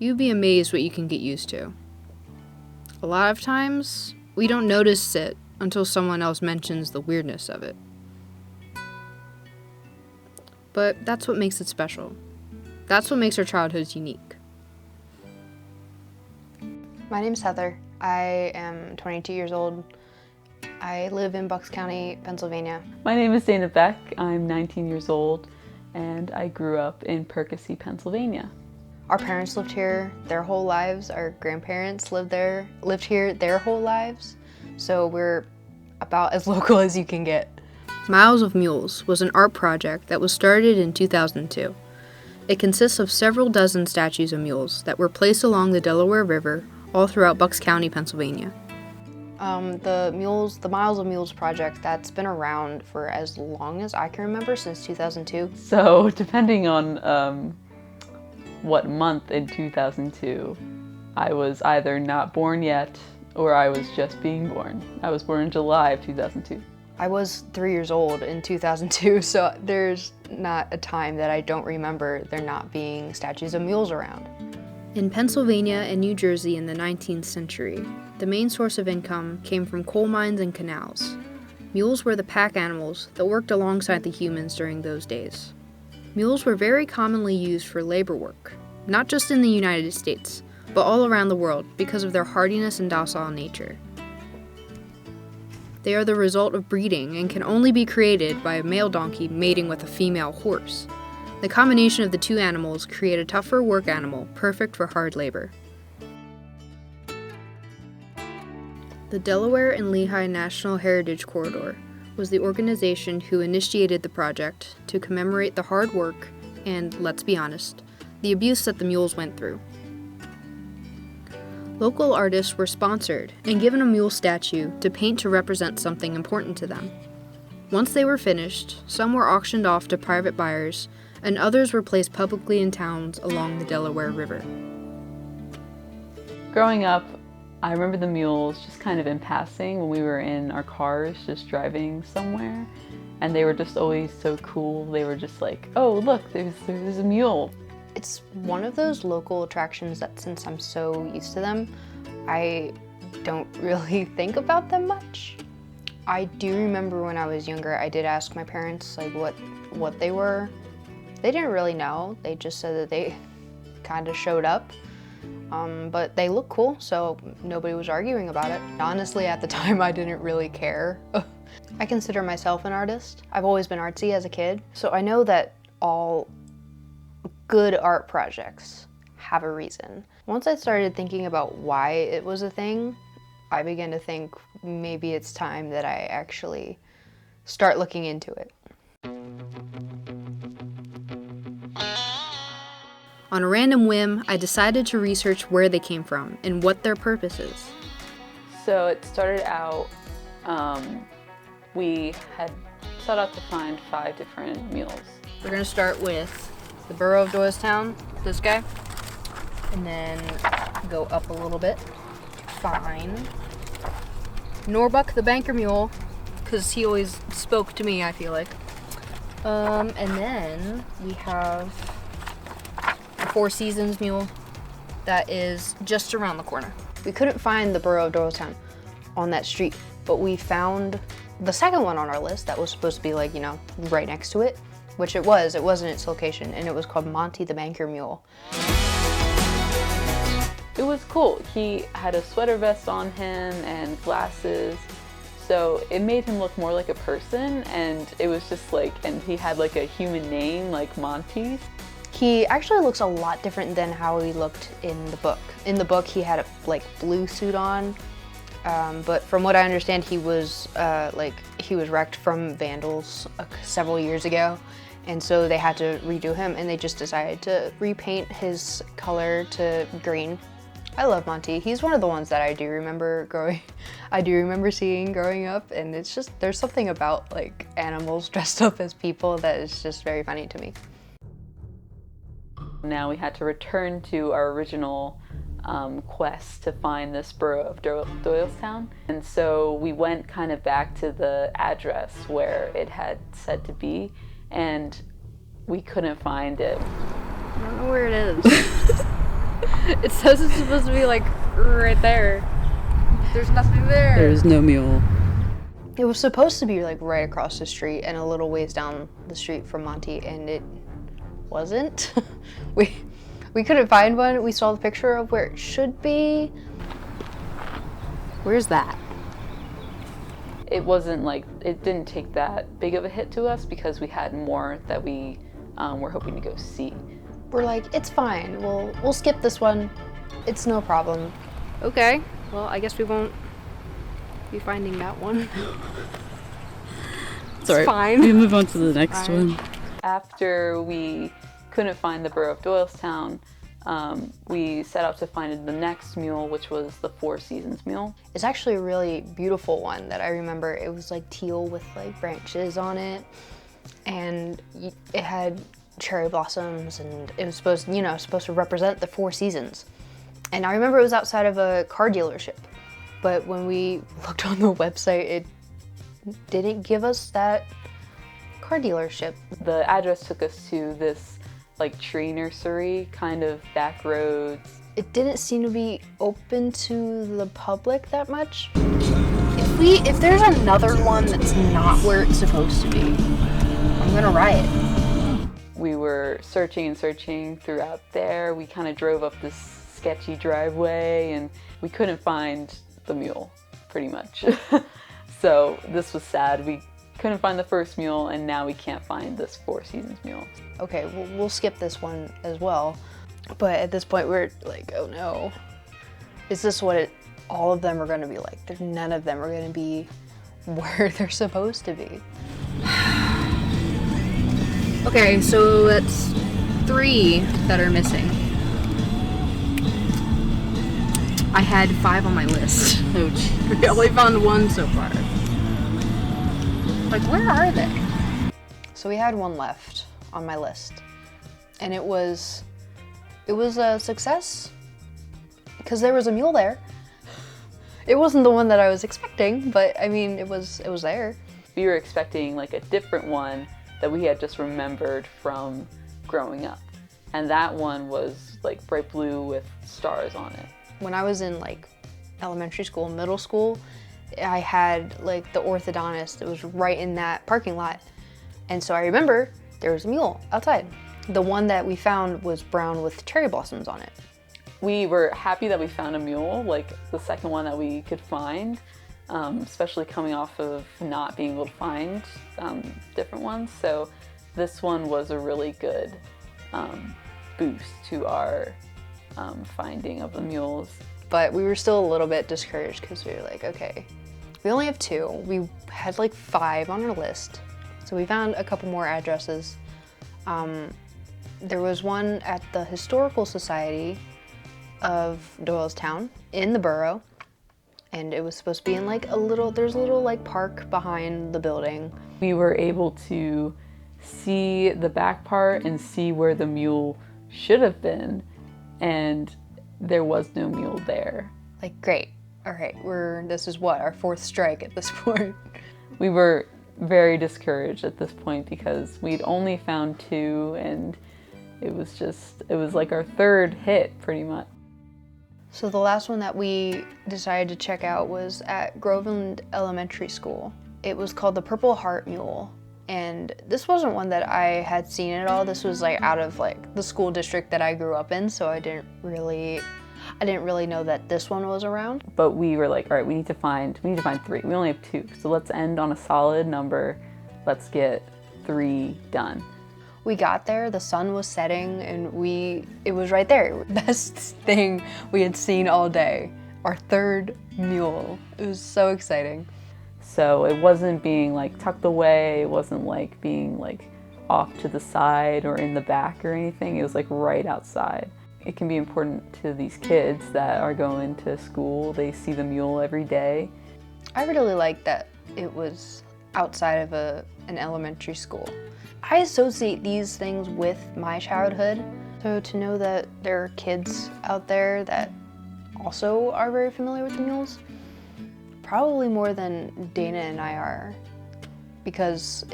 You'd be amazed what you can get used to. A lot of times, we don't notice it until someone else mentions the weirdness of it. But that's what makes it special. That's what makes our childhoods unique. My name's Heather. I am 22 years old. I live in Bucks County, Pennsylvania. My name is Dana Beck. I'm 19 years old, and I grew up in Percy, Pennsylvania. Our parents lived here their whole lives. Our grandparents lived here their whole lives. So we're about as local as you can get. Miles of Mules was an art project that was started in 2002. It consists of several dozen statues of mules that were placed along the Delaware River all throughout Bucks County, Pennsylvania. The Miles of Mules project, that's been around for as long as I can remember, since 2002. So depending on what month in 2002, I was either not born yet or I was just being born. I was born in July of 2002. I was 3 years old in 2002, so there's not a time that I don't remember there not being statues of mules around. In Pennsylvania and New Jersey in the 19th century, the main source of income came from coal mines and canals. Mules were the pack animals that worked alongside the humans during those days. Mules were very commonly used for labor work, not just in the United States, but all around the world because of their hardiness and docile nature. They are the result of breeding and can only be created by a male donkey mating with a female horse. The combination of the two animals create a tougher work animal, perfect for hard labor. The Delaware and Lehigh National Heritage Corridor was the organization who initiated the project to commemorate the hard work and, let's be honest, the abuse that the mules went through. Local artists were sponsored and given a mule statue to paint to represent something important to them. Once they were finished, some were auctioned off to private buyers, and others were placed publicly in towns along the Delaware River. Growing up, I remember the mules just kind of in passing when we were in our cars just driving somewhere, and they were just always so cool. They were just like, oh look, there's a mule. It's one of those local attractions that, since I'm so used to them, I don't really think about them much. I do remember when I was younger, I did ask my parents like what they were. They didn't really know. They just said that they kind of showed up. But they look cool, so nobody was arguing about it. Honestly, at the time, I didn't really care. I consider myself an artist. I've always been artsy as a kid, so I know that all good art projects have a reason. Once I started thinking about why it was a thing, I began to think maybe it's time that I actually start looking into it. On a random whim, I decided to research where they came from and what their purpose is. So it started out, we had set out to find 5 different mules. We're going to start with the borough of Doylestown, this guy, and then go up a little bit. Find Norbuck the banker mule, because he always spoke to me, I feel like. And then we have the Four Seasons mule that is just around the corner. We couldn't find the borough of Doylestown on that street, but we found the second one on our list that was supposed to be like, right next to it, which it was. It wasn't its location, and it was called Monty the Banker Mule. It was cool. He had a sweater vest on him and glasses, so it made him look more like a person, and it was just like, and he had like a human name like Monty. He actually looks a lot different than how he looked in the book. In the book, he had a blue suit on, but from what I understand, he was wrecked from vandals several years ago, and so they had to redo him, and they just decided to repaint his color to green. I love Monty. He's one of the ones that I do remember seeing growing up, and it's just, there's something about like animals dressed up as people that is just very funny to me. Now we had to return to our original quest to find this borough of Doylestown, and so we went kind of back to the address where it had said to be, and we couldn't find it. I don't know where it is. It says it's supposed to be like right there. There's nothing there. There's no mule. It was supposed to be like right across the street and a little ways down the street from Monty, and it wasn't. we couldn't find one. We saw the picture of where it should be. Where's that? It wasn't like, it didn't take that big of a hit to us because we had more that we were hoping to go see. We're like, it's fine. We'll skip this one. It's no problem. Okay, well, I guess we won't be finding that one. It's alright. fine. We move on to the next one. After we couldn't find the Borough of Doylestown, we set out to find the next mule, which was the Four Seasons Mule. It's actually a really beautiful one that I remember. It was like teal with like branches on it, and it had cherry blossoms, and it was supposed to represent the four seasons. And I remember it was outside of a car dealership, but when we looked on the website, it didn't give us that car dealership. The address took us to this like tree nursery, kind of back roads. It didn't seem to be open to the public that much. If there's another one that's not where it's supposed to be, I'm gonna riot. We were searching and searching throughout there. We kind of drove up this sketchy driveway and we couldn't find the mule, pretty much. So this was sad. We couldn't find the first mule, and now we can't find this Four Seasons mule. Okay, we'll skip this one as well. But at this point, we're like, oh no. Is this what all of them are gonna be like? None of them are gonna be where they're supposed to be. Okay, so that's 3 that are missing. I had 5 on my list. Oh, geez. We only found 1 so far. Like, where are they? So we had 1 left on my list. And it was a success because there was a mule there. It wasn't the one that I was expecting, but I mean, it was there. We were expecting like a different one that we had just remembered from growing up. And that one was like bright blue with stars on it. When I was in like elementary school, middle school, I had like the orthodontist that was right in that parking lot. And so I remember there was a mule outside. The one that we found was brown with cherry blossoms on it. We were happy that we found a mule, like the second one that we could find, especially coming off of not being able to find different ones. So this one was a really good boost to our finding of the mules. But we were still a little bit discouraged because we were like, okay, we only have 2. We had like 5 on our list. So we found a couple more addresses. There was one at the Historical Society of Doylestown in the borough, and it was supposed to be in like there's a little like park behind the building. We were able to see the back part and see where the mule should have been, and there was no mule there. Like, great. All right, this is what, our 4th strike at this point. We were very discouraged at this point because we'd only found 2, and it was like our 3rd hit pretty much. So the last one that we decided to check out was at Groveland Elementary School. It was called the Purple Heart Mule. And this wasn't one that I had seen at all. This was like out of like the school district that I grew up in, so I didn't really know that this one was around. But we were like, all right, we need to find 3. We only have 2, so let's end on a solid number. Let's get 3 done. We got there, the sun was setting, and it was right there. Best thing we had seen all day. Our 3rd mule. It was so exciting. So it wasn't being like tucked away, it wasn't like being like off to the side or in the back or anything. It was like right outside. It can be important to these kids that are going to school. They see the mule every day. I really like that it was outside of an elementary school. I associate these things with my childhood. So to know that there are kids out there that also are very familiar with the mules, probably more than Dana and I are, because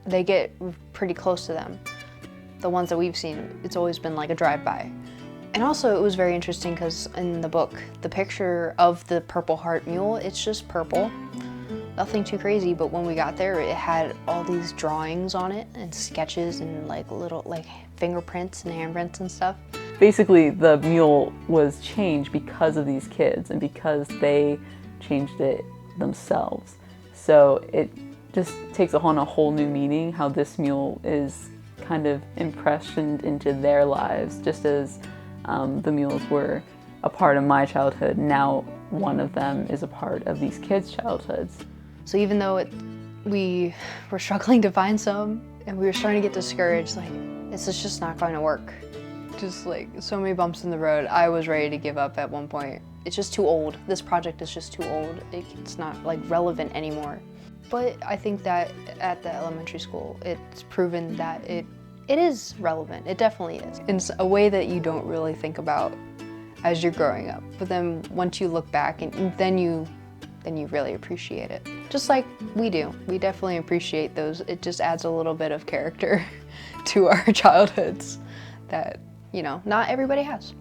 they get pretty close to them. The ones that we've seen, it's always been like a drive-by. And also it was very interesting because in the book, the picture of the Purple Heart Mule, it's just purple. Nothing too crazy, but when we got there, it had all these drawings on it and sketches and like little like fingerprints and handprints and stuff. Basically, the mule was changed because of these kids and because they changed it themselves. So it just takes on a whole new meaning how this mule is kind of impressioned into their lives, just as the mules were a part of my childhood. Now one of them is a part of these kids' childhoods. So even though we were struggling to find some and we were starting to get discouraged, like, this is just not going to work. Just like so many bumps in the road, I was ready to give up at one point. It's just too old. This project is just too old. It's not like relevant anymore. But I think that at the elementary school, it's proven that it is relevant. It definitely is. In a way that you don't really think about as you're growing up. But then once you look back, and then you really appreciate it. Just like we do. We definitely appreciate those. It just adds a little bit of character to our childhoods that, you know, not everybody has.